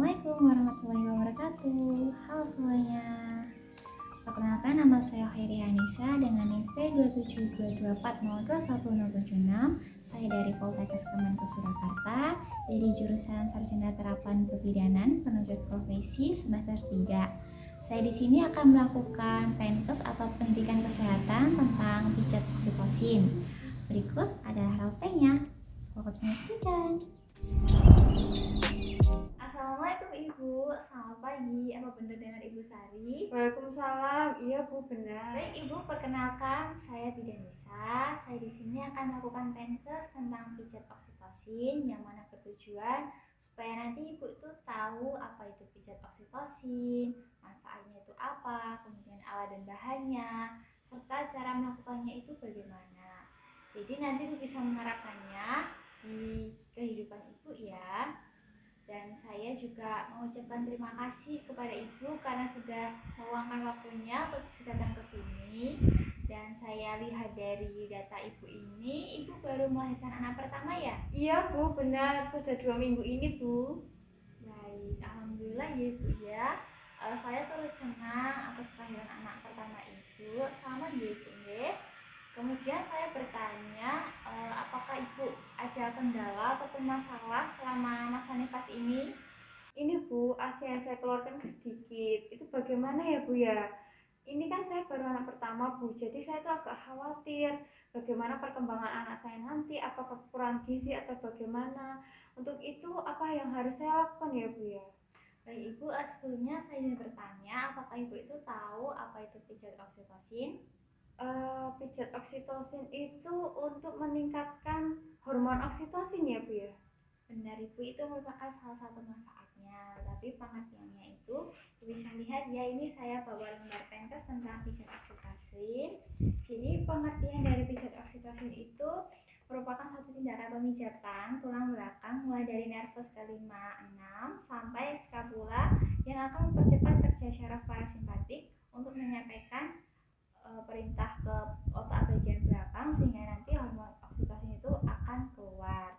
Assalamualaikum warahmatullahi wabarakatuh. Halo semuanya. Perkenalkan, nama saya Khairi Anissa dengan NIM P27224021076. Saya dari Poltekkes Kemenkes Surakarta dari jurusan Sarjana Terapan Kebidanan Penunjuk Profesi semester 3. Saya di sini akan melakukan PNKes atau pendidikan kesehatan tentang pijat oksitosin. Berikut adalah haltenya. Selamat menyaksikan. Assalamualaikum Ibu, selamat pagi. Apa benar dengan Ibu Sari? Waalaikumsalam. Iya Bu, benar. Baik Ibu, perkenalkan saya Bidanisa. Saya di sini akan melakukan PNKes tentang pijat oksitosin yang mana bertujuan supaya nanti Ibu itu tahu apa itu pijat oksitosin, manfaatnya itu apa, kemudian alat dan bahannya, serta cara melakukannya itu bagaimana. Jadi nanti Ibu bisa menerapkannya di kehidupan Ibu ya. Dan saya juga mengucapkan terima kasih kepada Ibu karena sudah meluangkan waktunya untuk bisa datang ke sini. Dan saya lihat dari data Ibu ini, Ibu baru melahirkan anak pertama ya? Iya Bu, benar. Sudah 2 minggu ini Bu. Baik, alhamdulillah ya Ibu ya. Saya turut senang atas kelahiran anak pertama Ibu. Selamat ya Ibu ya. Kemudian saya bertanya, apakah Ibu ada kendala ataupun masalah selama masa nifas ini? Ini Bu, ASI yang saya keluarkan sedikit. Itu bagaimana ya Bu ya? Ini kan saya baru anak pertama Bu, jadi saya tuh agak khawatir bagaimana perkembangan anak saya nanti, apakah kurang gizi atau bagaimana. Untuk itu apa yang harus saya lakukan ya Bu ya? Baik Ibu, sebelumnya saya ingin bertanya, apakah Ibu itu tahu apa itu pijat oksitosin? Pijat oksitosin itu untuk meningkatkan hormon oksitosin ya Bu ya? Benar Ibu, itu merupakan salah satu manfaatnya. Tapi pengertiannya itu bisa lihat ya, ini saya bawa lembar PNKes tentang pijat oksitosin. Jadi pengertian dari pijat oksitosin itu merupakan suatu tindakan pemijatan tulang belakang mulai dari nervus ke-5-6 sampai skapula yang akan mempercepat kerja syaraf parasimpatik untuk menyampaikan perintah ke otak bagian belakang sehingga nanti hormon oksitosin itu akan keluar.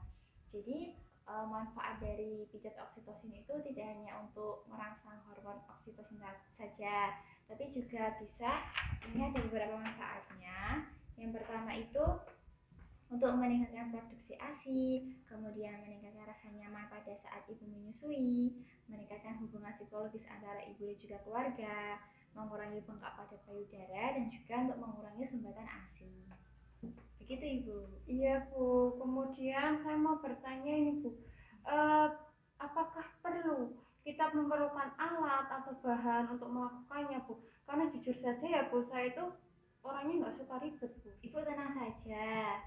Jadi manfaat dari pijat oksitosin itu tidak hanya untuk merangsang hormon oksitosin saja, tapi juga bisa, ini ada beberapa manfaatnya. Yang pertama itu untuk meningkatkan produksi ASI, kemudian meningkatkan rasa nyaman pada saat ibu menyusui, meningkatkan hubungan psikologis antara ibu dan juga keluarga, mengurangi bengkak pada payudara, dan juga untuk mengurangi sumbatan ASI. Begitu Ibu. Iya Bu, kemudian saya mau bertanya ini Bu, apakah perlu kita memerlukan alat atau bahan untuk melakukannya Bu? Karena jujur saja ya Bu, saya itu orangnya nggak suka ribet Bu. Ibu tenang saja,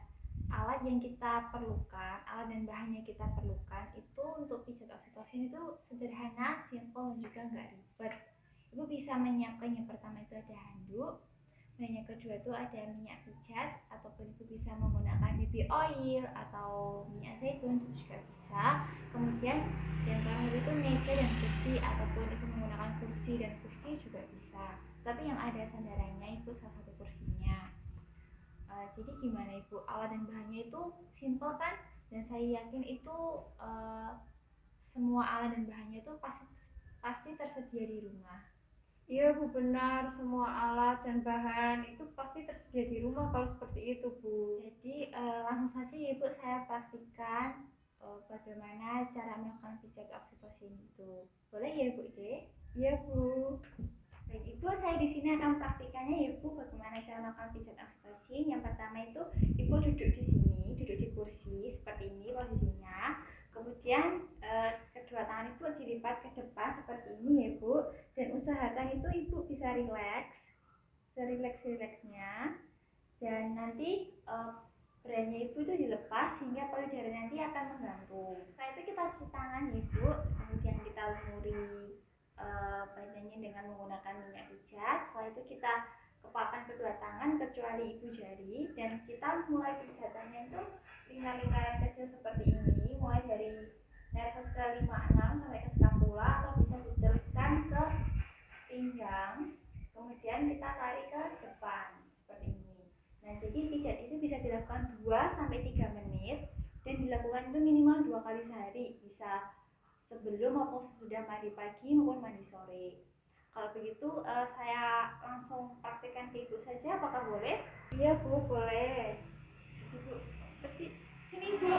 alat yang kita perlukan, alat dan bahan yang kita perlukan itu untuk pijat oksitosin itu sederhana, simple, dan juga nggak ribet. Ibu bisa menyiapkan, yang pertama itu ada handuk, dan yang kedua itu ada minyak pijat, ataupun ibu bisa menggunakan BB oil atau minyak zaitun itu juga bisa. Kemudian yang terakhir itu meja dan kursi, ataupun ibu menggunakan kursi dan kursi juga bisa. Tapi yang ada sandarannya itu salah satu kursinya. Jadi gimana Ibu, alat dan bahannya itu simple kan, dan saya yakin itu semua alat dan bahannya itu pasti tersedia di rumah. Iya Bu, benar, semua alat dan bahan itu pasti tersedia di rumah kalau seperti itu Bu. Jadi langsung saja ya Ibu, saya praktikan bagaimana cara melakukan pijat oksitosin itu. Boleh ya Ibu deh? Iya Bu. Baik Ibu, saya di sini akan praktikannya ya Ibu, bagaimana cara melakukan pijat oksitosin. Yang pertama itu Ibu duduk di sini, duduk di kursi seperti ini posisinya. Kemudian kedua tangan Ibu dilipat ke depan seperti ini ya Ibu, dan usahakan itu Ibu bisa rileks, serileks-rileksnya, dan nanti berannya Ibu itu dilepas sehingga payudara nanti akan menggantung. Setelah itu kita cuci tangan Ibu, kemudian kita lumuri badannya dengan menggunakan minyak pijat. Setelah itu kita kepalkan kedua tangan kecuali ibu jari, dan kita mulai pijatannya itu lingkar-lingkaran kecil seperti ini, mulai dari nervus ke-5-6 sampai ke skapula, atau bisa diteruskan ke pinggang, kemudian kita tarik ke depan seperti ini. Nah, jadi pijat itu bisa dilakukan 2-3 menit, dan dilakukan itu minimal 2 kali sehari, bisa sebelum maupun sesudah mandi pagi maupun mandi sore. Kalau begitu saya langsung praktikkan ke ibu saja, apakah boleh? Iya Bu, boleh. Ibu bersih sini Bu.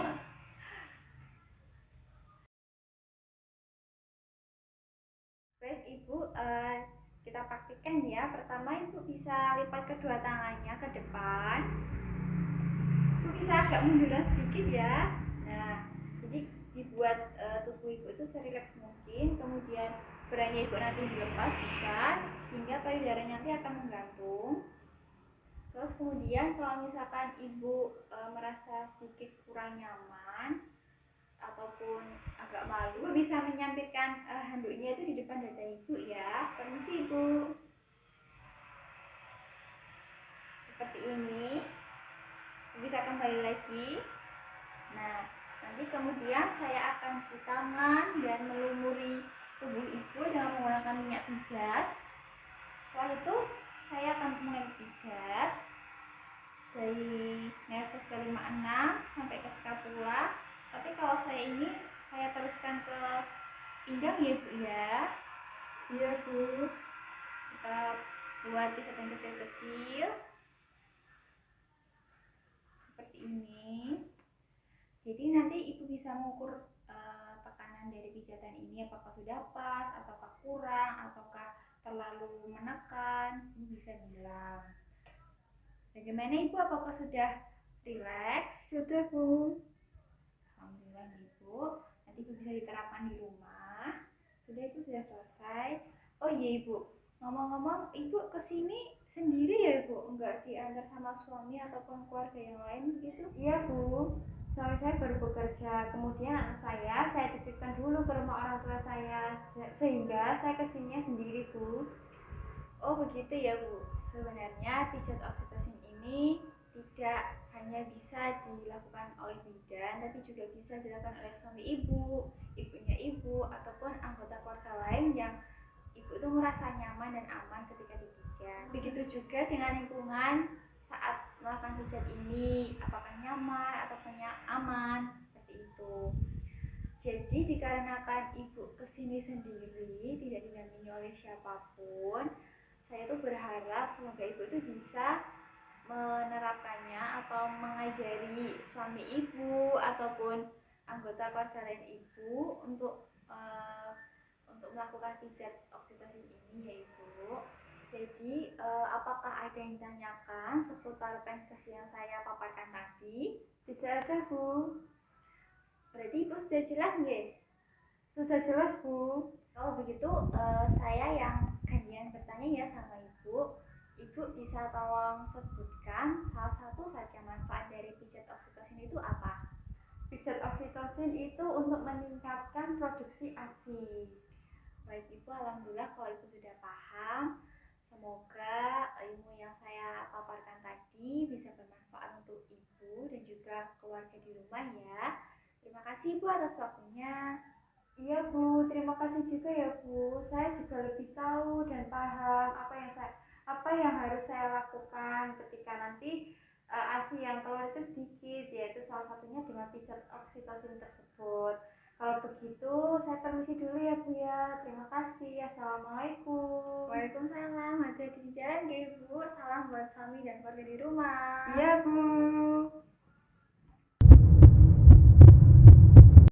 Baik ibu, kita praktikkan ya. Pertama ibu bisa lipat kedua tangannya ke depan. Ibu bisa agak munduran sedikit ya. Nah, jadi dibuat tubuh ibu itu serileks mungkin. Kemudian beranya ibu nanti dilepas bisa, sehingga payudaranya nanti akan menggantung. Terus kemudian kalau misalkan ibu merasa sedikit kurang nyaman ataupun agak malu, bisa menyampirkan handuknya itu di depan dada ibu ya. Permisi ibu. Seperti ini. Bisa kembali lagi. Nah, nanti kemudian saya akan cuci tangan dan melumuri tubuh ibu dengan menggunakan minyak pijat. Setelah itu saya akan mulai pijat dari nervus ke 56 sampai ke skapula. Tapi kalau saya ini saya teruskan ke pinggang ya Bu ya. Iya Bu. Kita buat pijat yang kecil-kecil seperti ini. Jadi nanti ibu bisa mengukur tekanan dari pijatan ini apakah sudah pas, ataukah kurang, ataukah terlalu menekan. Ibu bisa bilang. Bagaimana ibu? Apakah sudah rileks? Sudah Bu. Alhamdulillah ibu. Nanti ibu bisa diterapkan di rumah. Sudah ibu sudah selesai. Oh iya ibu. Ngomong-ngomong, ibu kesini sendiri ya ibu? Enggak diantar sama suami ataupun keluarga yang lain gitu? Iya Bu. Suami saya baru bekerja, kemudian anak saya titipkan dulu ke rumah orang tua saya, sehingga saya kesininya sendiri Bu. Oh begitu ya Bu. Sebenarnya pijat oksitosin ini tidak hanya bisa dilakukan oleh bidan, tapi juga bisa dilakukan oleh suami ibu, ibunya ibu, ataupun anggota keluarga lain yang ibu itu merasa nyaman dan aman ketika dipijat. Begitu juga dengan lingkungan saat melakukan pijat ini, apakah nyaman ataupun aman, seperti itu. Jadi dikarenakan ibu kesini sendiri, tidak didampingi oleh siapapun, saya tuh berharap semoga ibu tuh bisa menerapkannya atau mengajari suami ibu ataupun anggota keluarga lain ibu untuk melakukan pijat oksitosin ini ya ibu. Jadi apakah ada yang ditanyakan seputar penkes yang saya paparkan tadi? Tidak ada Bu. Berarti ibu sudah jelas nggih? Sudah jelas Bu. Kalau begitu saya yang gantian bertanya ya sama ibu. Ibu bisa tolong sebutkan salah satu saja manfaat dari pijat oksitosin itu apa? Pijat oksitosin itu untuk meningkatkan produksi ASI. Baik ibu, alhamdulillah kalau ibu sudah paham. Semoga ilmu yang saya paparkan tadi bisa bermanfaat untuk ibu dan juga keluarga di rumah ya. Terima kasih ibu atas waktunya. Iya Bu, terima kasih juga ya Bu. Saya juga lebih tahu dan paham apa yang harus saya lakukan ketika nanti ASI yang keluar itu sedikit, yaitu salah satunya dengan pijat oksitosin tersebut. Kalau begitu, saya permisi dulu ya Bu ya. Terima kasih. Assalamualaikum. Waalaikumsalam. Hati-hati di jalan ya ibu. Salam buat suami dan keluarga di rumah. Iya Bu.